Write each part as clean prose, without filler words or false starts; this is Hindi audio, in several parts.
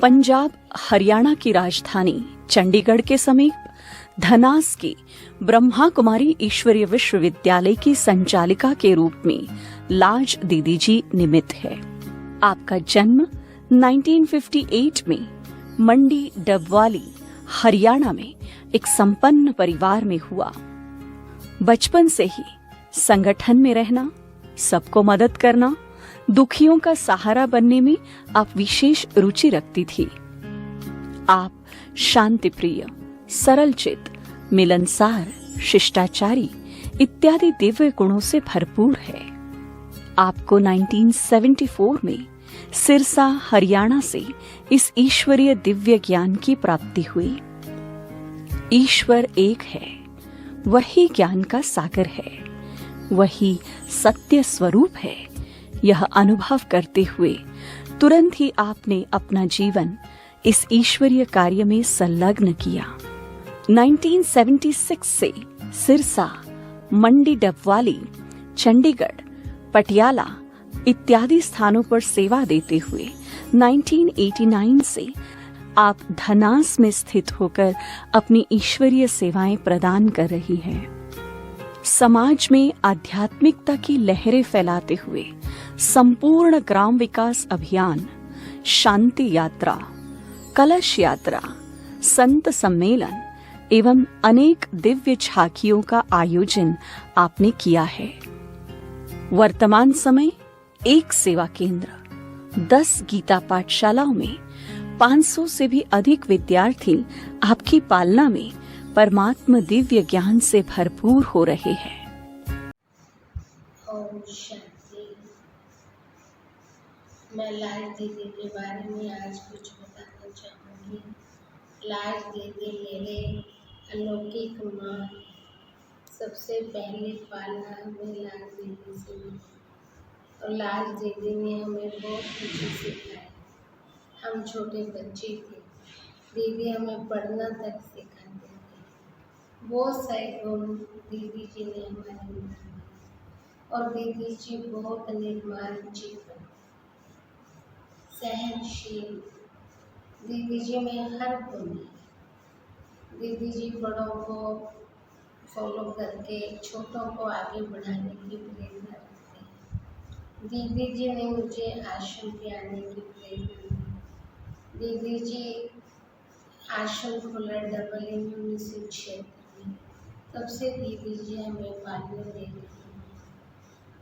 पंजाब हरियाणा की राजधानी चंडीगढ़ के समीप धनास की ब्रह्मा कुमारी ईश्वरीय विश्वविद्यालय की संचालिका के रूप में लाज दीदी जी निमित्त है। आपका जन्म 1958 में मंडी डबवाली हरियाणा में एक संपन्न परिवार में हुआ। बचपन से ही संगठन में रहना, सबको मदद करना, दुखियों का सहारा बनने में आप विशेष रुचि रखती थी। आप शांति प्रिय, सरल चित्त, मिलनसार, शिष्टाचारी इत्यादि दिव्य गुणों से भरपूर है। आपको 1974 में सिरसा हरियाणा से इस ईश्वरीय दिव्य ज्ञान की प्राप्ति हुई। ईश्वर एक है, वही ज्ञान का सागर है, वही सत्य स्वरूप है। यह अनुभव करते हुए तुरंत ही आपने अपना जीवन इस ईश्वरीय कार्य में संलग्न किया। 1976 से सिरसा, मंडी डबवाली, चंडीगढ़, पटियाला इत्यादि स्थानों पर सेवा देते हुए 1989 से आप धनास में स्थित होकर अपनी ईश्वरीय सेवाएं प्रदान कर रही हैं। समाज में आध्यात्मिकता की लहरें फैलाते हुए संपूर्ण ग्राम विकास अभियान, शांति यात्रा, कलश यात्रा, संत सम्मेलन एवं अनेक दिव्य झांकियों का आयोजन आपने किया है। वर्तमान समय एक सेवा केंद्र, 10 गीता पाठशालाओं में 500 से भी अधिक विद्यार्थी आपकी पालना में परमात्मा दिव्य ज्ञान से भरपूर हो रहे हैं। ओम शांति। मैं लाज दीदी के बारे में आज कुछ बताना चाहूँगी। लाज दीदी मेरे अलौकिक माँ। सबसे पहले पालना हमें लाज दीदी से मिली और लाज दीदी ने हमें बहुत कुछ सिखाया। हम छोटे बच्चे थे, दीदी हमें पढ़ना तक सिखाते थे। बहुत सारे गुण दीदी जी ने हमारे में और दीदी जी बहुत निर्माण जीवन, सहनशील। दीदी जी में हर गुण है। दीदी जी बड़ों को फॉलो करके छोटों को आगे बढ़ाने की प्रेरणा रखते हैं। दीदी जी ने मुझे आश्रम पे आने की प्रेरणा दी। दीदी जी आश्रम खोला डबल में 1976 में, तब से दीदी जी हमें पालने दे रही हैं।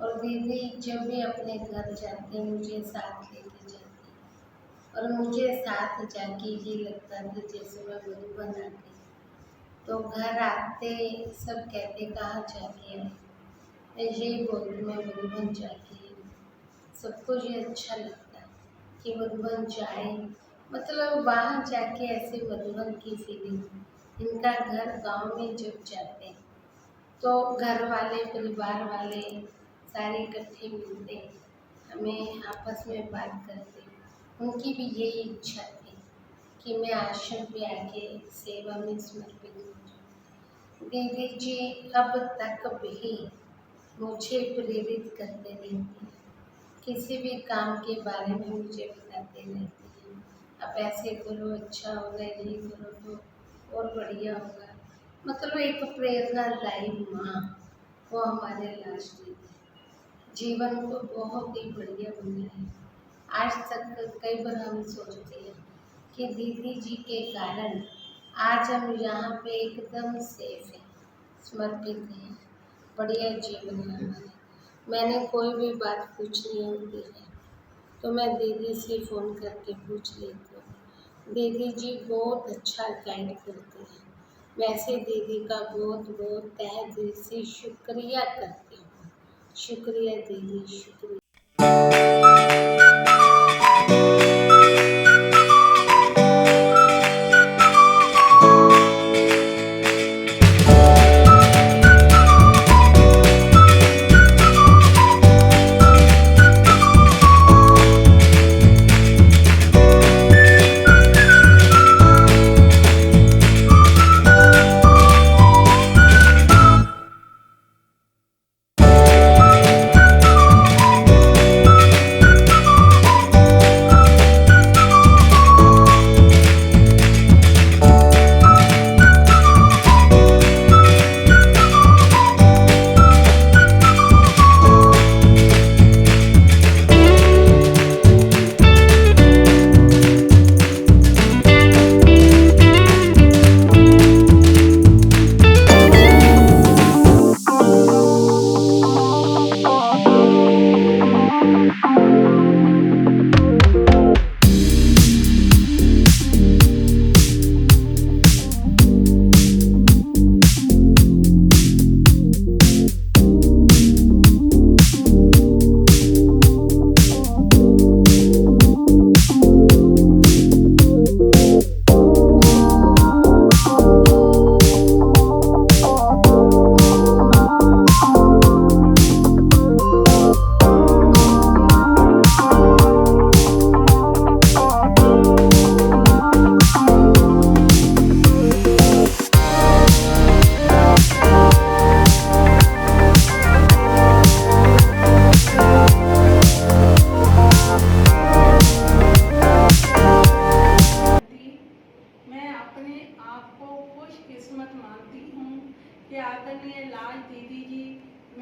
और दीदी जब भी अपने घर जाते मुझे साथ लेके जाती और मुझे साथ जाके ये लगता था जैसे मैं मधुबन आ गई। तो घर आते सब कहते कहाँ जाके आए, मैं यही बोलती मैं मधुबन जाके आई। सबको ये अच्छा लगता है कि मधुबन जाए, मतलब वहाँ जाके ऐसे मधुबन की फीलिंग। इनका घर गांव में जब जाते हैं तो घर वाले, परिवार वाले सारे इकट्ठे मिलते हैं, हमें आपस में बात करते। उनकी भी यही इच्छा थी कि मैं आश्रम पे आके सेवा में समर्पित हो जाऊँ। दीदी जी अब तक भी मुझे प्रेरित करते रहती हैं, किसी भी काम के बारे में मुझे बताते रहती हैं। अब ऐसे करो, अच्छा होगा, ये करो तो और बढ़िया होगा। मतलब एक प्रेरणादायी माँ वो हमारे लाज दीदी जीवन को बहुत ही बढ़िया बनाए। आज तक कई बार हम सोचते हैं कि दीदी जी के कारण आज हम यहाँ पे एकदम सेफ हैं, समर्पित हैं, बढ़िया जीवन है हमारा। मैंने कोई भी बात पूछनी होती है तो मैं दीदी से फ़ोन करके पूछ लेती हूँ। दीदी जी बहुत अच्छा गाइड करते हैं। वैसे दीदी का बहुत बहुत तहे दिल से शुक्रिया करती हूँ। शुक्रिया दीदी, शुक्रिया।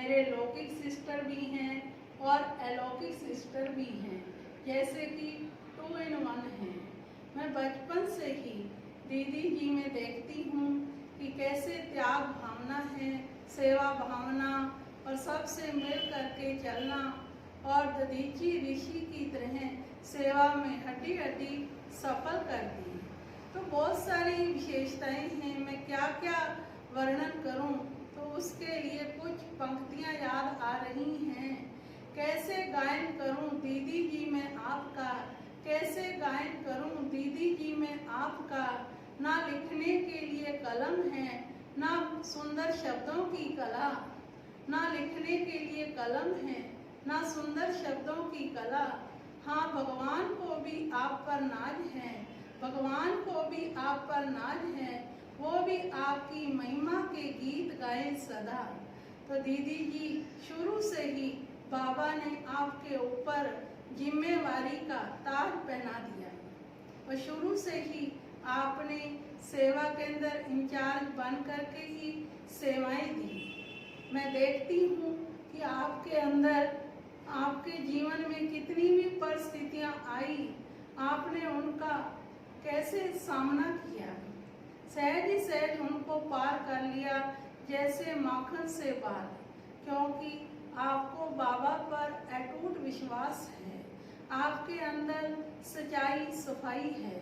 मेरे लौकिक सिस्टर भी हैं और अलौकिक सिस्टर भी हैं, जैसे कि 2 in 1 हैं। मैं बचपन से ही दीदी जी में देखती हूँ कि कैसे त्याग भावना है, सेवा भावना और सबसे मिल करके चलना, और ददीची ऋषि की तरह सेवा में हड्डी हड्डी सफल कर दी। तो बहुत सारी विशेषताएं हैं, मैं क्या क्या वर्णन करूं, तो उसके लिए कुछ पंक्तियां याद आ रही हैं। कैसे गायन करूं दीदी जी में आपका, कैसे गायन करूं दीदी जी में आपका, ना लिखने के लिए कलम है ना सुंदर शब्दों की कला, ना लिखने के लिए कलम है ना सुंदर शब्दों की कला। हाँ, भगवान को भी आप पर नाज है, भगवान को भी आप पर नाज है, वो भी आपकी महिमा के गीत गाए सदा। तो दीदी जी शुरू से ही बाबा ने आपके ऊपर जिम्मेवारी का ताज पहना दिया और शुरू से ही आपने सेवा के अंदर इंचार्ज बन करके ही सेवाएं दी। मैं देखती हूँ कि आपके अंदर, आपके जीवन में कितनी भी परिस्थितियाँ आई, आपने उनका कैसे सामना किया, सहज ही सहज उनको पार कर लिया जैसे माखन से पार, क्योंकि आपको बाबा पर अटूट विश्वास है, आपके अंदर सच्चाई सफाई है।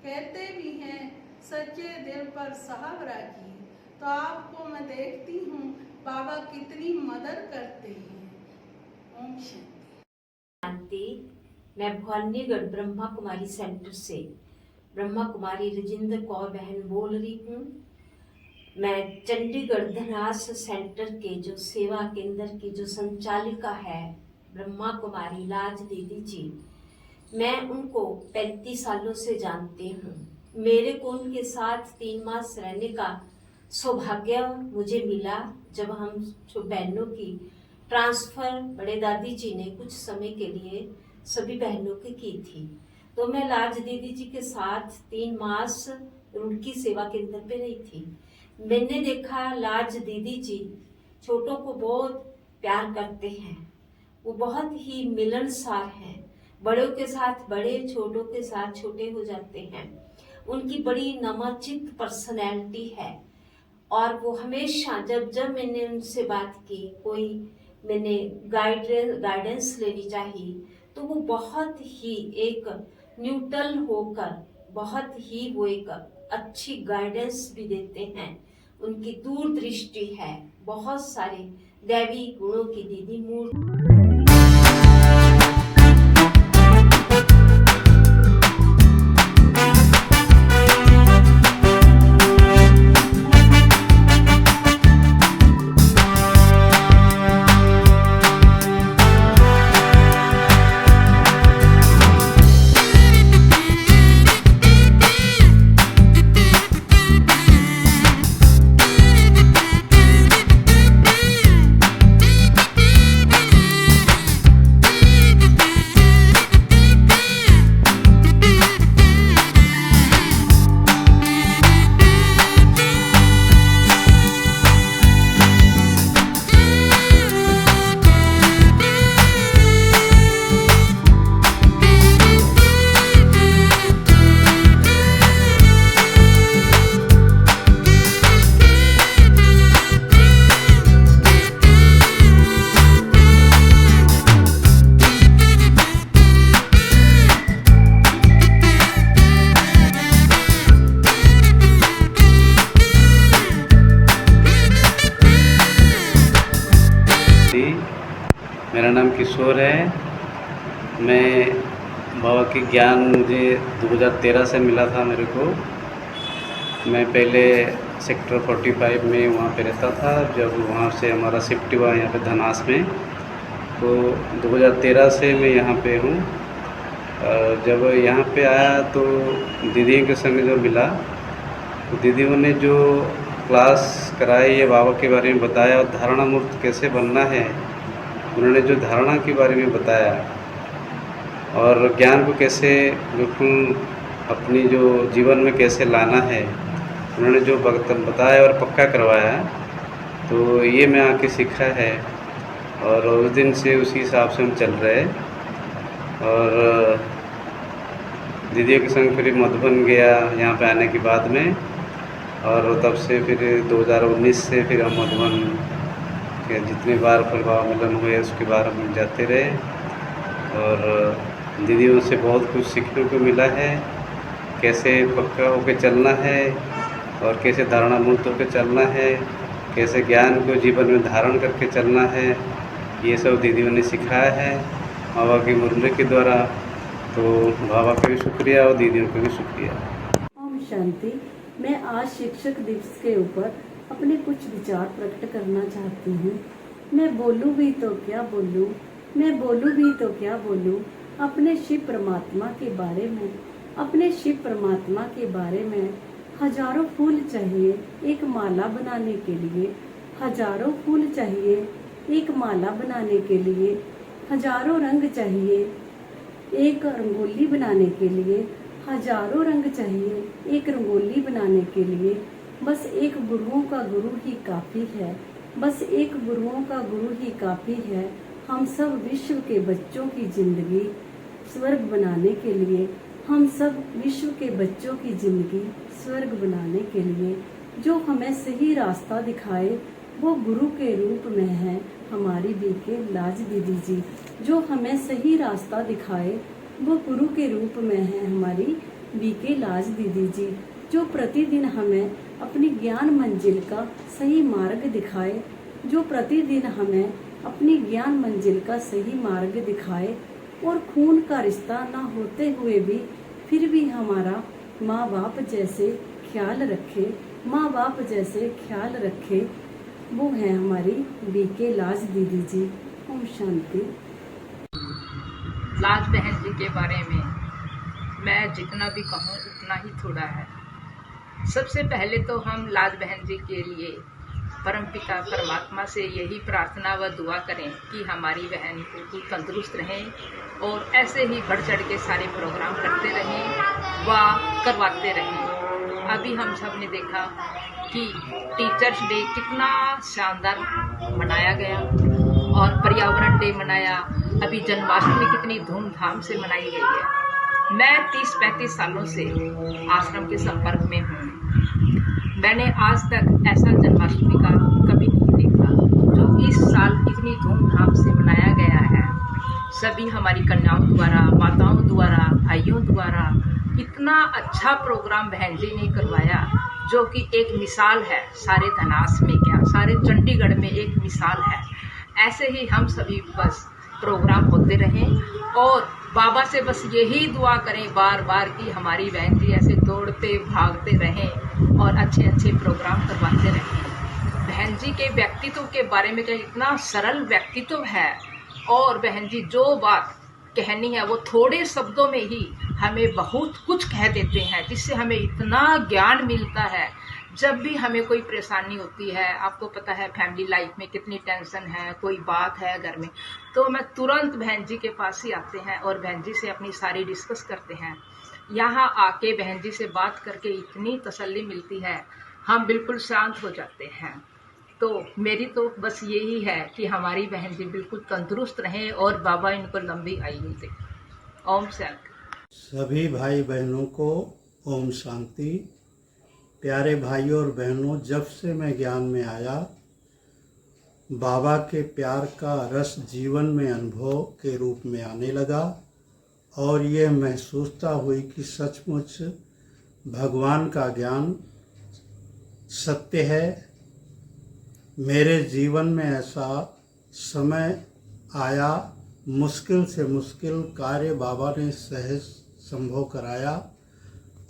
कहते भी हैं सच्चे दिल पर साहब राजी। तो आपको मैं देखती हूँ बाबा कितनी मदद करते हैं। ओम शांति। मैं भवानीगढ़ ब्रह्मा कुमारी सेंटर से ब्रह्मा कुमारी राजेंद्र कौर बहन बोल रही हूँ। मैं चंडीगढ़ धनास सेंटर के जो सेवा केंद्र की जो संचालिका है ब्रह्मा कुमारी लाज दीदी जी, मैं उनको 35 सालों से जानती हूँ। मेरे को उनके साथ 3 मास रहने का सौभाग्य मुझे मिला जब हम बहनों की ट्रांसफ़र बड़े दादी जी ने कुछ समय के लिए सभी बहनों की थी। तो मैं लाज दीदी जी के साथ 3 मास उनकी सेवा केंद्र पे रही थी। मैंने देखा लाज दीदी जी छोटों को बहुत प्यार करते हैं, वो बहुत ही मिलनसार हैं, बड़ों के साथ बड़े, छोटों के साथ छोटे हो जाते हैं। उनकी बड़ी नमचित पर्सनैलिटी है और वो हमेशा जब मैंने उनसे बात की, कोई मैंने गाइडेंस लेनी चाहिए, तो वो बहुत ही एक न्यूट्रल होकर बहुत ही वो एक अच्छी गाइडेंस भी देते हैं। उनकी दूरदृष्टि है, बहुत सारे दैवी गुणों की दीदी मूर्ति। मेरा नाम किशोर है। मैं बाबा की ज्ञान मुझे 2013 से मिला था मेरे को। मैं पहले सेक्टर 45 में वहाँ पे रहता था, जब वहाँ से हमारा शिफ्ट हुआ यहाँ पे धनास में, तो 2013 से मैं यहाँ पे हूँ। जब यहाँ पे आया तो दीदियों के संग जो मिला, तो दीदियों ने जो क्लास कराई है, बाबा के बारे में बताया और धारणा मूर्त कैसे बनना है, उन्होंने जो धारणा के बारे में बताया और ज्ञान को कैसे बिल्कुल अपनी जो जीवन में कैसे लाना है, उन्होंने जो बताया और पक्का करवाया, तो ये मैं आके सीखा है और उस दिन से उसी हिसाब से हम चल रहे हैं। और दीदियों के संग फिर मधुबन गया यहाँ पे आने के बाद में, और तब से फिर 2019 से फिर हम मधुबन के जितनी बार फल बाबा मिलन हुए उसके बाद हम जाते रहे। और दीदियों से बहुत कुछ सीखने को मिला है, कैसे पक्का होकर चलना है और कैसे धारणा मुक्त होकर चलना है, कैसे ज्ञान को जीवन में धारण करके चलना है, ये सब दीदियों ने सिखाया है बाबा की मुरली के द्वारा। तो बाबा का भी शुक्रिया और दीदियों का भी शुक्रिया। ओम शांति। मैं आज शिक्षक दिवस के ऊपर अपने कुछ विचार प्रकट करना चाहती हूँ। मैं बोलूँ भी तो क्या बोलूँ, मैं बोलूँ भी तो क्या बोलूँ अपने शिव परमात्मा के बारे में। अपने शिव परमात्मा के बारे में हजारों फूल चाहिए एक माला बनाने के लिए, हजारों फूल चाहिए एक माला बनाने के लिए, हजारों रंग चाहिए एक रंगोली बनाने के लिए, हजारों रंग चाहिए एक रंगोली बनाने के लिए। बस एक गुरुओं का गुरु ही काफी है, बस एक गुरुओं का गुरु ही काफी है हम सब विश्व के बच्चों की जिंदगी स्वर्ग बनाने के लिए। हम सब विश्व के बच्चों की जिंदगी स्वर्ग बनाने के लिए। जो हमें सही रास्ता दिखाए वो गुरु के रूप में है हमारी बीके लाज दीदी जी। जो हमें सही रास्ता दिखाए वो गुरु के रूप में है हमारी बीके लाज दीदी जी। जो प्रतिदिन हमें अपनी ज्ञान मंजिल का सही मार्ग दिखाए, जो प्रतिदिन हमें अपनी ज्ञान मंजिल का सही मार्ग दिखाए, और खून का रिश्ता ना होते हुए भी फिर भी हमारा माँ बाप जैसे ख्याल रखे, माँ बाप जैसे ख्याल रखे, वो है हमारी बीके लाज दीदी जी। ओम शांति। लाज बहन जी के बारे में मैं जितना भी कहूँ उतना ही थोड़ा है। सबसे पहले तो हम लाज बहन जी के लिए परमपिता परमात्मा से यही प्रार्थना व दुआ करें कि हमारी बहन बिल्कुल तंदुरुस्त रहें और ऐसे ही बढ़ चढ़ के सारे प्रोग्राम करते रहें व करवाते रहें। अभी हम सब ने देखा कि टीचर्स डे कितना शानदार मनाया गया और पर्यावरण डे मनाया। अभी जन्माष्टमी कितनी धूमधाम से मनाई गई है। मैं 30-35 सालों से आश्रम के संपर्क में हूँ। मैंने आज तक ऐसा जन्माष्टमी का कभी नहीं देखा जो इस साल इतनी धूमधाम से मनाया गया है। सभी हमारी कन्याओं द्वारा, माताओं द्वारा, भाइयों द्वारा इतना अच्छा प्रोग्राम बहन जी ने करवाया जो कि एक मिसाल है सारे धनास में, क्या सारे चंडीगढ़ में एक मिसाल है। ऐसे ही हम सभी बस प्रोग्राम होते रहें और बाबा से बस यही दुआ करें बार बार कि हमारी बहन जी ऐसे दौड़ते भागते रहें और अच्छे अच्छे प्रोग्राम करवाते रहें। बहन जी के व्यक्तित्व के बारे में क्या इतना सरल व्यक्तित्व है और बहन जी जो बात कहनी है वो थोड़े शब्दों में ही हमें बहुत कुछ कह देते हैं, जिससे हमें इतना ज्ञान मिलता है। जब भी हमें कोई परेशानी होती है, आपको पता है फैमिली लाइफ में कितनी टेंशन है, कोई बात है घर में, तो मैं तुरंत बहन जी के पास ही आते हैं और बहन जी से अपनी सारी डिस्कस करते हैं। यहाँ आके बहन जी से बात करके इतनी तसल्ली मिलती है, हम बिल्कुल शांत हो जाते हैं। तो मेरी तो बस यही है कि हमारी बहन जी बिल्कुल तंदुरुस्त रहें और बाबा इनको लंबी आयु दे। ओम शांति। सभी भाई बहनों को ओम शांति। प्यारे भाइयों और बहनों, जब से मैं ज्ञान में आया, बाबा के प्यार का रस जीवन में अनुभव के रूप में आने लगा और ये महसूसता हुई कि सचमुच भगवान का ज्ञान सत्य है। मेरे जीवन में ऐसा समय आया, मुश्किल से मुश्किल कार्य बाबा ने सहज संभव कराया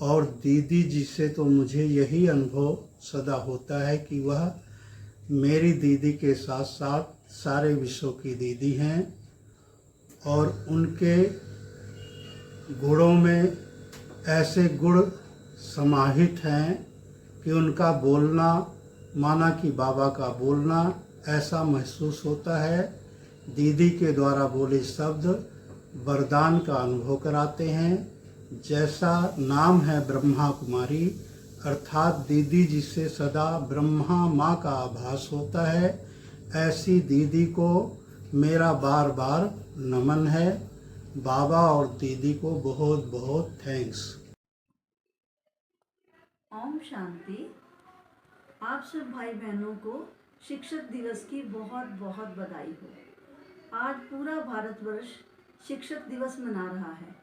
और दीदी जी से तो मुझे यही अनुभव सदा होता है कि वह मेरी दीदी के साथ साथ सारे विश्व की दीदी हैं और उनके गुणों में ऐसे गुण समाहित हैं कि उनका बोलना माना कि बाबा का बोलना ऐसा महसूस होता है। दीदी के द्वारा बोले शब्द वरदान का अनुभव कराते हैं। जैसा नाम है ब्रह्मा कुमारी, अर्थात दीदी जिससे सदा ब्रह्मा माँ का आभास होता है, ऐसी दीदी को मेरा बार बार नमन है। बाबा और दीदी को बहुत बहुत थैंक्स। ओम शांति। आप सब भाई बहनों को शिक्षक दिवस की बहुत बहुत बधाई हो। आज पूरा भारतवर्ष शिक्षक दिवस मना रहा है,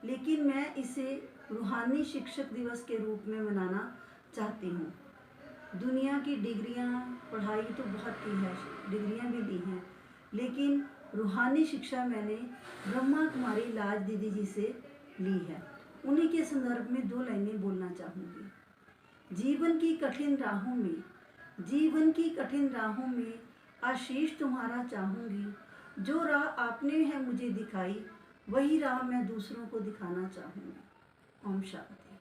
लेकिन मैं इसे रूहानी शिक्षक दिवस के रूप में मनाना चाहती हूँ। दुनिया की डिग्रियाँ पढ़ाई तो बहुत की है, डिग्रियाँ भी ली हैं, लेकिन रूहानी शिक्षा मैंने ब्रह्मा कुमारी लाज दीदी जी से ली है। उन्हीं के संदर्भ में 2 लाइनें बोलना चाहूँगी। जीवन की कठिन राहों में आशीष तुम्हारा चाहूँगी। जो राह आपने है मुझे दिखाई, वही राह मैं दूसरों को दिखाना चाहूँगी। ओम शांति।